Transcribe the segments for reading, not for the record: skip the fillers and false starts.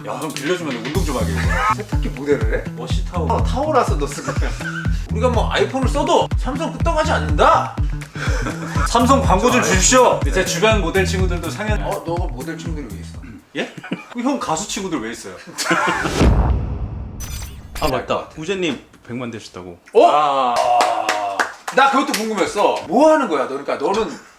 야, 형 빌려주면 운동 좀 하게. 세탁기 모델을 해? 워시 타워. 타오라서 너 쓰는 거야. 우리가 뭐 아이폰을 써도 삼성 끄떡하지 않는다. 삼성 광고 좀 주십시오. 제 주변 모델 친구들도 상현. 너가 모델 친구들이 왜 있어? 예? 형 가수 친구들 왜 있어요? 아 맞다. 우재님 100만 되셨다고. 나 그것도 궁금했어. 뭐 하는 거야? 너 그러니까 너는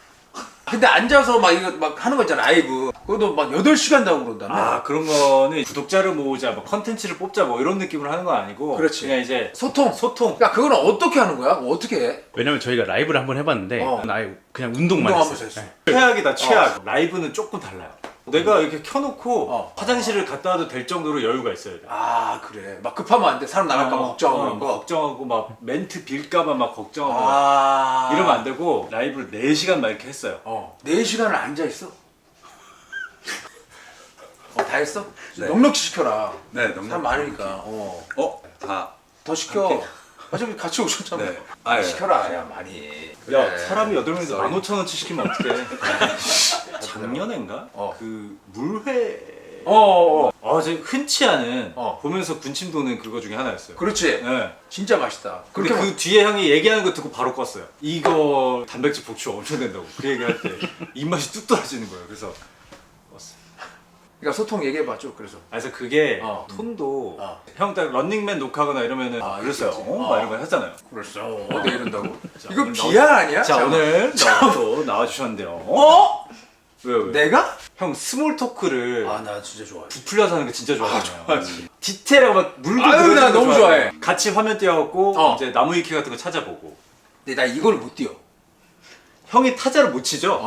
근데 앉아서 막 이거 막 하는 거 있잖아, 라이브. 그것도 막 8시간 하고 그런다며. 아, 그런 거는 구독자를 모으자, 뭐 컨텐츠를 뽑자, 뭐 이런 느낌으로 하는 건 아니고. 그렇지. 그냥 이제 소통. 소통. 야, 그거는 어떻게 하는 거야? 뭐 어떻게 해? 왜냐면 저희가 라이브를 한번 해봤는데 아예 그냥 운동만 운동하면서 했어요. 했어. 최악이다, 최악. 라이브는 조금 달라요. 내가 이렇게 켜놓고 화장실을 갔다 와도 될 정도로 여유가 있어야 돼. 아, 그래. 막 급하면 안 돼. 사람 나갈까 봐 걱정하고 그런 거. 걱정하고 막 멘트 빌까봐 막 걱정하고 이러면 안 되고 라이브를 4시간 막 이렇게 했어요. 4시간을 앉아있어? 다 했어? 네. 넉넉히 시켜라. 네, 사람 많으니까. 다. 더 시켜. 어차피 같이 오셨잖아. 네. 아, 예. 시켜라, 야, 많이. 야, 그래. 사람이 8명인데 썰이. 15,000원치 시키면 어떡해. 작년엔가? 그 물회. 제가 흔치 않은 보면서 군침 도는 그거 중에 하나였어요. 그렇지. 네. 진짜 맛있다. 근데 그렇게 그 뒤에 형이 얘기하는 거 듣고 바로 껐어요. 이거 단백질 복수 엄청 된다고. 그 얘기할 때 입맛이 뚝 떨어지는 거예요. 그래서 껐어요. 그러니까 소통 얘기해봐 쭉. 그래서 그래서 그게 톤도 형 딱 런닝맨 녹화하거나 이러면은 그랬어요. 있겠지. 막 이런 거 하잖아요. 그랬어. 내 이런다고. 자, 이거 오늘 비하 아니야? 자, 잠깐만. 오늘 또 나와주셨는데요. 왜? 내가? 형 스몰 토크를 나 진짜 좋아해. 부풀려서 하는 거 진짜 좋아하잖아요. 디테일하고 막 물고 아유, 들어가는 나 거 너무 좋아해요. 좋아해. 같이 화면 띄워갖고 이제 나무 위키 같은 거 찾아보고. 근데 나 이걸 못 뛰어. 형이 타자를 못 치죠?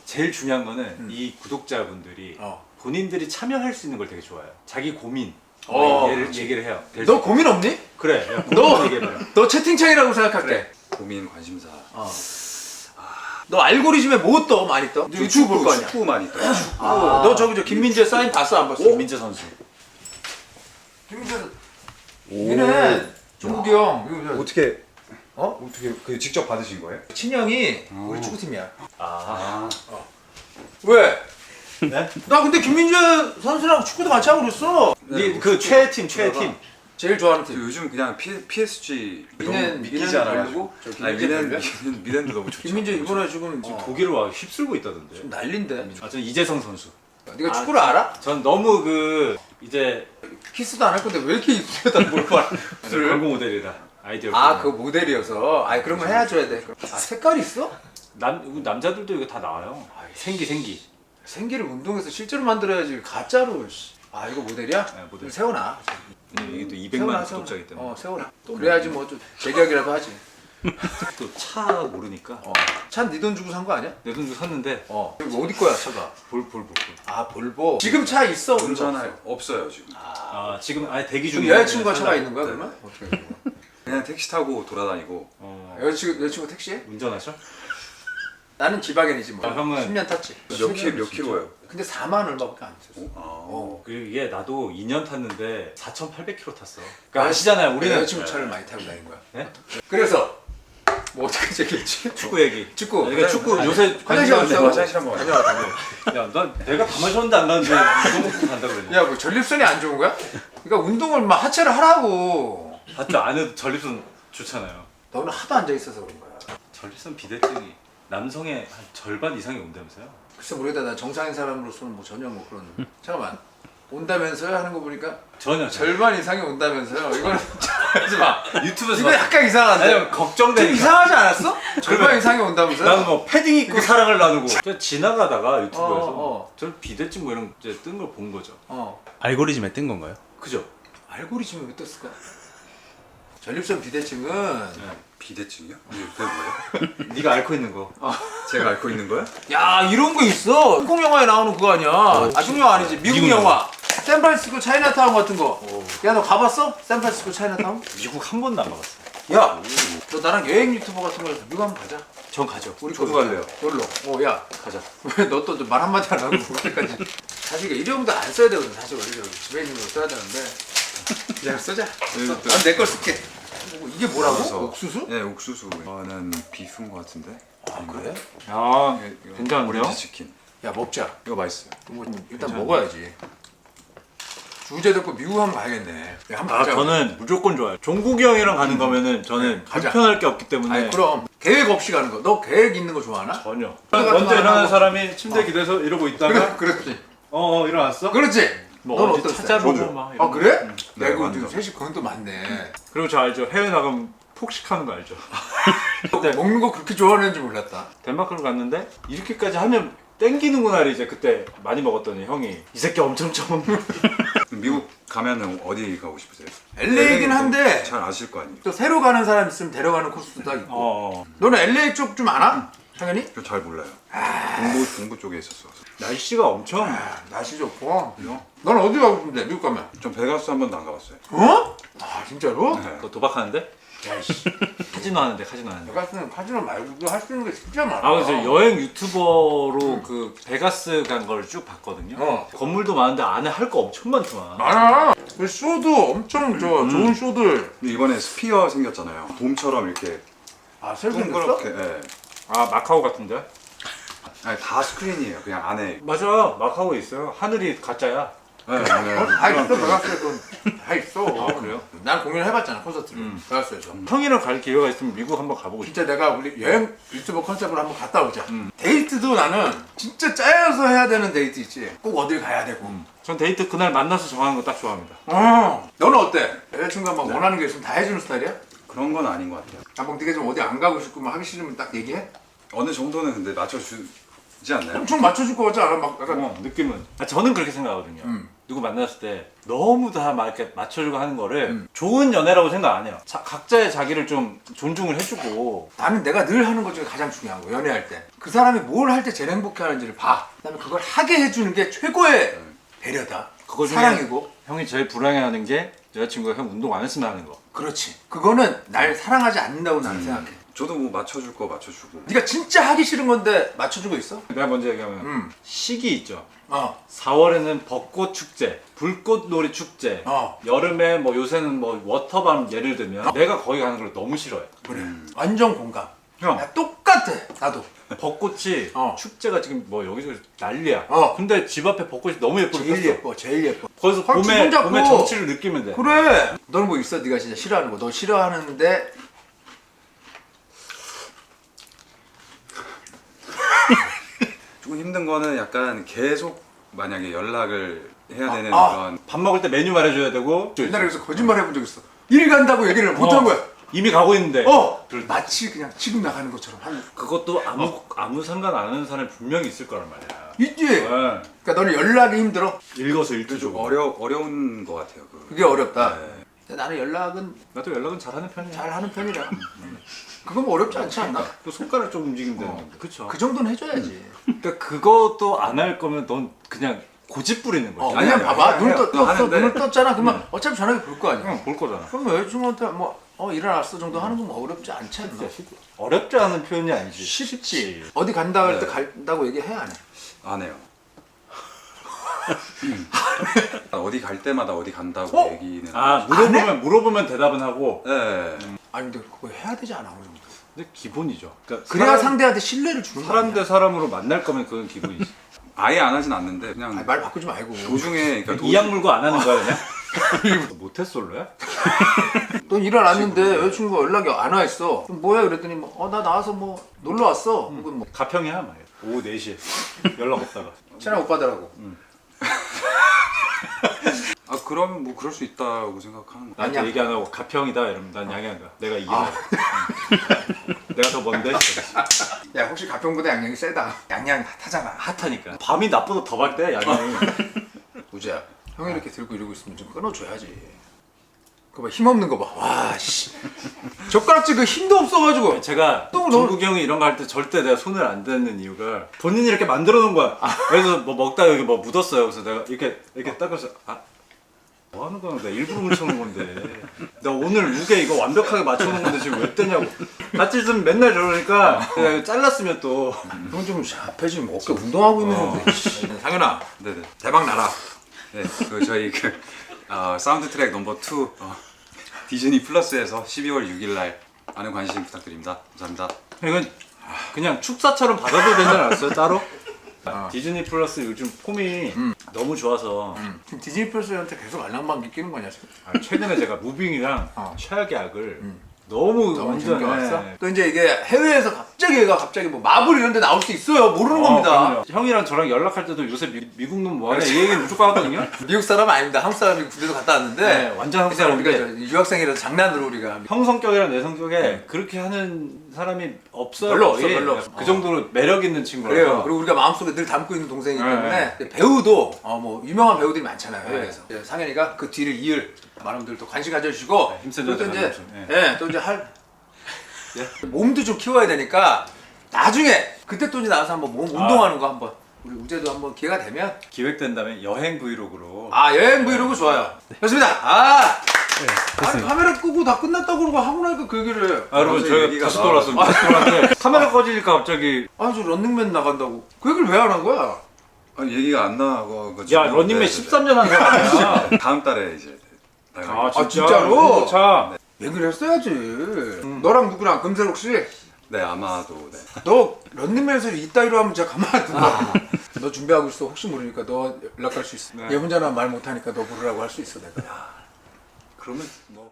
제일 중요한 거는 이 구독자분들이 본인들이 참여할 수 있는 걸 되게 좋아해요. 자기 고민 얘기를 해요. 너 고민 없니? 그래. 너 얘기해봐요. 너 채팅창이라고 생각할게. 고민, 관심사. 너 알고리즘에 뭐 떠? 많이 떠? 유튜브 볼 거 아니야? 축구 많이 떠요. 너 저기 저 김민재 사인 봤어 안 봤어? 김민재 선수. 김민재 얘는 종국이 형. 이거 저 어떻게 어떻게 그 직접 받으신 거예요? 친형이 우리 축구팀이야. 아. 왜? 네? 나 근데 김민재 선수랑 축구도 같이 하고 그랬어. 그 최애팀. 제일 좋아하는 저 팀. 요즘 그냥 PSG 너무 미넨 믿기지 않아가지고. 저 아니, 김민재 별로야? 미넨도 너무 좋죠. 김민재 이번에 지금 독일을 와 휩쓸고 있다던데. 좀 난린데. 전 이재성 선수. 네가 축구를 알아? 전 너무 이제 키스도 안 할 건데 왜 이렇게 이쁘다 뭘 봐? 광고 모델이라 아이디어. 그거 모델이어서. 그러면 해줘야 돼. 색깔 있어? 남자들도 이거 다 나와요. 생기. 생기를 운동해서 실제로 만들어야지 가짜로. 이거 모델이야? 네, 모델. 세워놔. 이게 또 200만 구독자이기 때문에. 세워놔. 그래야지 뭐 좀 제격이라도 하지. 또 차 모르니까. 차 네 돈 주고 산 거 아니야? 내 돈 주고 샀는데. 이거 어디 거야 차가? 볼. 볼보. 지금 차 있어? 운전할 없어요 지금. 지금 아예 대기 지금 중에. 여자친구가 차가 있는 거야 그러면? 어떻게 되는 거야? 그냥 택시 타고 돌아다니고. 여자친구 택시해? 운전하셔? 나는 지바겐이지 뭐. 형은 10년 탔지. 몇 킬로예요? 근데 4만 얼마밖에 안 탔어. 그리고 이게 나도 2년 탔는데 4,800km 탔어. 그러니까 아시잖아요. 우리는 여자친구 차를 많이 타고 다닌 거야. 네? 그래서 뭐 어떻게 얘기했지? 축구 얘기. 축구. 그러니까 축구 요새 화장실 관심 갔다 화장실 한번 다녀와. 야, 난 내가 다 마셨는데 안 가는데 이거 먹고 간다 그러냐? 야, 뭐 전립선이 안 좋은 거야? 그러니까 운동을 막 하체를 하라고. 하여튼 안 해도 전립선 좋잖아요. 너는 하도 앉아 있어서 그런 거야. 전립선 비대증이 남성의 한 절반 이상이 온다면서요? 글쎄 모르겠다. 나 정상인 사람으로서는 뭐 전혀 뭐 그런. 잠깐만. 온다면서요 하는 거 보니까 전혀. 절반 이상이 온다면서요. 이거는 하지 마. 유튜브에서 이거 약간 이상한데. 아니, 걱정되니까. 좀 이상하지 않았어? 절반 이상이 온다면서요? 나는 뭐 패딩 입고 사랑을 나누고 저 지나가다가 유튜브에서 어. 저 비대증 뭐 이런 이제 뜬 걸 본 거죠. 알고리즘에 뜬 건가요? 그죠? 알고리즘이 왜 떴을까? 전립선 비대증은 비대증이요? 그게 뭐예요? 네가 앓고 있는 거. 제가 앓고 있는 거야? 야 이런 거 있어. 한국 영화에 나오는 그거 아니야. 한국 영화 아니지. 미국 영화. 샌프란시스코 차이나타운 같은 거. 야 너 가봤어? 샌프란시스코 차이나타운? 미국 한 번도 안 가봤어. 야, 너 나랑 여행 유튜버 같은 거 해서 미국 한번 가자. 전 가죠. 우리 저도 거기 갈래요. 놀러. 야, 가자. 왜 너 또 말 한마디 안 하고 그렇게까지. 사실 이게 일회용도 안 써야 되거든. 사실 원래 집에 있는 거 써야 되는데. 그냥 쓰자. 난 내 걸 쓸게. 이게 뭐라고? 그래서- 옥수수? 네, 옥수수. 이거는 비프인 것 같은데. 그래? 야, 이거 괜찮은데요? 오렌지 치킨. 야 먹자. 이거 맛있어요. 뭐, 일단 먹어야지. 주제 듣고 미국 한번 가야겠네. 야, 한번 아 가자. 저는 무조건 좋아요. 종국이 형이랑 가는 거면은 저는 가자. 불편할 게 없기 때문에 아니 그럼 계획 없이 가는 거. 너 계획 있는 거 좋아하나? 전혀. 같은 먼저 거 일어나는 하고. 사람이 침대 기대서 이러고 있다가 그렇지. 일어났어? 그렇지. 뭐 넌 어디 어떨 찾아보고 스타일? 막 아 이런 그래? 네, 야 이거 완전. 지금 셋이 그건 또 많네. 그리고 저 알죠? 해외 나가면 폭식하는 거 알죠? 그때 먹는 거 그렇게 좋아하는지 몰랐다. 덴마크를 갔는데 이렇게까지 하면 땡기는구나 이제 그때 많이 먹었더니 형이 이 새끼 엄청 처음 미국 가면은 어디 가고 싶으세요? LA이긴 한데 잘 아실 거 아니에요? 또 새로 가는 사람 있으면 데려가는 코스도 딱 있고. 너는 LA 쪽 좀 아나? 당연히? 저 잘 몰라요. 동부 쪽에 있었어. 날씨가 엄청 날씨 좋고. 넌 어디 가고 싶은데 미국 가면? 전 베가스 한 번도 안 가봤어요. 어? 아 진짜로? 네. 너 도박하는데? 야이씨 카지노 하는데 카지노 하는데 베가스는 카지노 말고도 할 수 있는 게 진짜 많아. 아 그래서 여행 유튜버로 그 베가스 간 걸 쭉 봤거든요. 건물도 많은데 안에 할 거 엄청 많더만. 많아. 그 쇼도 엄청 좋은 쇼들. 근데 이번에 스피어 생겼잖아요. 돔처럼 이렇게 아 새로 생겼어? 동그랗게. 예. 아 마카오 같은데? 아니 다 스크린이에요. 그냥 안에. 맞아 마카오에 있어요. 하늘이 가짜야. 네, 네. 다 있어 베가스에 다 있어. 아, 그래요? 난 공연 해봤잖아 콘서트를 베가스에서. 형이랑 갈 기회가 있으면 미국 한번 가보고 싶어. 진짜 내가 우리 여행 유튜버 컨셉으로 한번 갔다 오자. 데이트도 나는 진짜 짜여서 해야 되는 데이트 있지. 꼭 어딜 가야 되고. 전 데이트 그날 만나서 정하는 거 딱 좋아합니다. 너는 어때? 여자친구가 막 원하는 게 있으면 다 해주는 스타일이야? 그런 건 아닌 것 같아요. 아뭐 네가 좀 어디 안 가고 싶고 막 하기 싫으면 딱 얘기해? 어느 정도는 근데 맞춰주지 않나요? 엄청 맞춰줄 것 같지 않아? 막 약간 느낌은. 저는 그렇게 생각하거든요. 누구 만났을 때 너무 다 막 이렇게 맞춰주고 하는 거를 좋은 연애라고 생각 안 해요. 각자의 자기를 좀 존중을 해주고. 나는 내가 늘 하는 것 중에 가장 중요한 거 연애할 때 그 사람이 뭘 할 때 제일 행복해 하는지를 봐. 그다음에 그걸 하게 해주는 게 최고의 배려다. 그거 중에 사랑이고. 형이 제일 불행해하는 게 여자친구가 형 운동 안 했으면 하는 거. 그렇지. 그거는 날 사랑하지 않는다고 나는 생각해. 저도 뭐 맞춰줄 거 맞춰주고. 네가 진짜 하기 싫은 건데 맞춰주고 있어? 내가 먼저 얘기하면 시기 있죠. 4월에는 벚꽃 축제, 불꽃놀이 축제, 여름에 뭐 요새는 뭐 워터밤 예를 들면 내가 거기 가는 걸 너무 싫어해. 그래. 완전 공감. 형. 야, 똑같아. 나도. 벚꽃이 축제가 지금 뭐 여기저기 난리야. 어. 근데 집 앞에 벚꽃이 너무 예쁘게 제일 폈어. 예뻐. 제일 예뻐. 거기서 확 봄의 기분 잡고. 봄의 정취를 느끼면 돼. 그래. 너는 뭐 있어? 네가 진짜 싫어하는 거. 너 싫어하는데 조금 힘든 거는 약간 계속 만약에 연락을 해야 되는 아. 그런. 밥 먹을 때 메뉴 말해줘야 되고. 옛날에 그래서 거짓말 해본 적 있어. 일 간다고 얘기를 못 한 거야. 이미 가고 있는데. 마치 그냥 지금 나가는 것처럼 하는. 그것도 아무 상관 안 하는 사람이 분명히 있을 거란 말이야. 있지. 네. 그러니까 너는 연락이 힘들어. 읽어서 좀 읽어주고. 어려운 거 같아요. 그게 어렵다. 네. 근데 나는 연락은 나도 연락은 잘하는 편이야. 잘 하는 편이라. 그건 뭐 어렵지 않지 않나? 또 손가락 좀 움직이면 되는 건데. 그쵸. 그 정도는 해줘야지. 그러니까 그것도 안 할 거면 넌 그냥 고집 부리는 거지. 아니야 아니, 봐봐. 아니, 눈을 해요. 떴어. 하는데. 눈을 떴잖아. 그러면 어차피 저녁에 볼 거 아니야. 응, 볼 거잖아. 그럼 여자친구한테 뭐 일어났어 정도 하는 건 뭐 어렵지 않지 않나? 어렵지 않은 표현이 아니지. 쉽지. 어디 간다 할 때 네. 간다고 얘기해 안 해? 안 해요. 어디 갈 때마다 어디 간다고 얘기는. 아 물어보면 대답은 하고. 네. 아니 근데 그거 해야 되지 않아 어느 정도? 근데 기본이죠. 그러니까 그래야 상대한테 신뢰를 주는 거야. 사람 대 사람으로 만날 거면 그건 기본이지. 아예 안 하진 않는데 그냥 아니, 말 바꾸지 말고. 도중에 그러니까 이약 물고 안 하는 거야 그냥? 모태솔로야? 넌 일어났는데 여자친구가 연락이 안 와 있어. 그럼 뭐야 그랬더니 나 나와서 뭐 놀러 왔어. 혹은 뭐 가평이야 막. 오후 4시에 연락 없다가. 친한 오빠더라고. 아 그러면 뭐 그럴 수 있다고 생각하는 거. 나한테 아니야. 얘기 안 하고 가평이다 이러면 난 양양이다. 내가 이겨야 내가 더 먼데? 야 혹시 가평보다 양양이 세다. 양양 핫하잖아. 핫하니까. 밤이 나보다 더 밝대 양양이. 우재야 형이 이렇게 들고 이러고 있으면 좀 끊어줘야지. 그거 봐 힘없는 거 봐. 와 씨. 젓가락질 그 힘도 없어가지고. 제가 종국이 형이 이런 거 할 때 절대 내가 손을 안 대는 이유가 본인이 이렇게 만들어 놓은 거야. 그래서 뭐 먹다가 여기 뭐 묻었어요. 그래서 내가 이렇게 닦아서 뭐 하는 거야? 내가 일부러 묻혀놓은 건데. 내가 오늘 룩에 이거 완벽하게 맞춰놓은 건데 지금 왜 떼냐고. 같이 있으면 맨날 저러니까 내가 이거 잘랐으면 또. 형 좀 샤프해지면 뭐 어깨 운동하고 있는 건데. 상현아 네네. 대박 나라. 네. 그 저희 사운드 트랙 넘버 2 디즈니 플러스에서 12월 6일 날 많은 관심 부탁드립니다. 감사합니다. 이건 그냥 축사처럼 받아도 되지 않았어요? 따로? 디즈니 플러스 요즘 폼이 너무 좋아서 지금 디즈니 플러스한테 계속 알랑방귀 끼는 거냐 지금? 최근에 제가 무빙이랑 최악의 악을 너무 너무 완전 재밌게 또 이제 이게 해외에서 갑자기 뭐 마블 이런 데 나올 수 있어요. 모르는 겁니다. 그럼요. 형이랑 저랑 연락할 때도 요새 미국 놈 뭐하냐 이 얘기는 무조건 하거든요. 미국 사람은 아닙니다. 한국 사람이 군대도 갔다 왔는데 네, 완전 한국 이제 우리가 사람인데. 저 유학생이라서 장난으로 우리가 형 성격이랑 내 성격에 그렇게 하는 사람이 없어요. 별로 없어, 거의. 별로 없어. 그 정도로 매력 있는 친구라서. 그래요. 그리고 우리가 마음속에 늘 담고 있는 동생이기 때문에 배우도 뭐 유명한 배우들이 많잖아요. 해외에서. 상현이가 그 뒤를 이을 많은 분들 또 관심 가져주시고 힘센 또 여자 이제 만나죠. 또 이제 몸도 좀 키워야 되니까 나중에 그때 또 이제 나와서 한번 몸 운동하는 거 한번 우리 우재도 한번 기회가 되면 기획된 다음에 여행 브이로그로. 여행 브이로그 좋아요. 좋습니다. 아니, 카메라 끄고 다 끝났다고 그러고 하고 나니까 그 얘기를 해. 여러분 저희가 얘기가 다시 돌아왔습니다. 다시 돌아왔는데 카메라 꺼지니까 갑자기 저 런닝맨 나간다고 그 얘기를 왜 안 한 거야? 아니 얘기가 안 나고 야 런닝맨 13년 한 사람이야. 다음 달에 이제 나가겠습니다. 진짜로? 자, 얘기를 했어야지. 너랑 누구랑 금세록 씨? 네 아마도 네. 너 런닝맨에서 이따위로 하면 제가 가만 안 둔다. 너 준비하고 있어. 혹시 모르니까 너 연락할 수 있어. 얘 혼자나 말 못하니까 너 부르라고 할 수 있어 내가. 그러면 뭐.